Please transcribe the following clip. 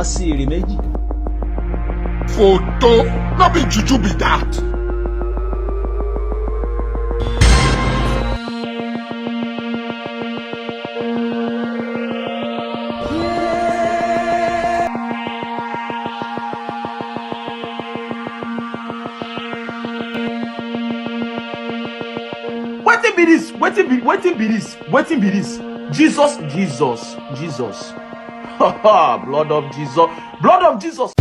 wọ́n sí èrè méjì. Photo, no be juju be that. Wetin be this? Wetin be this? Jesus. Blood of Jesus.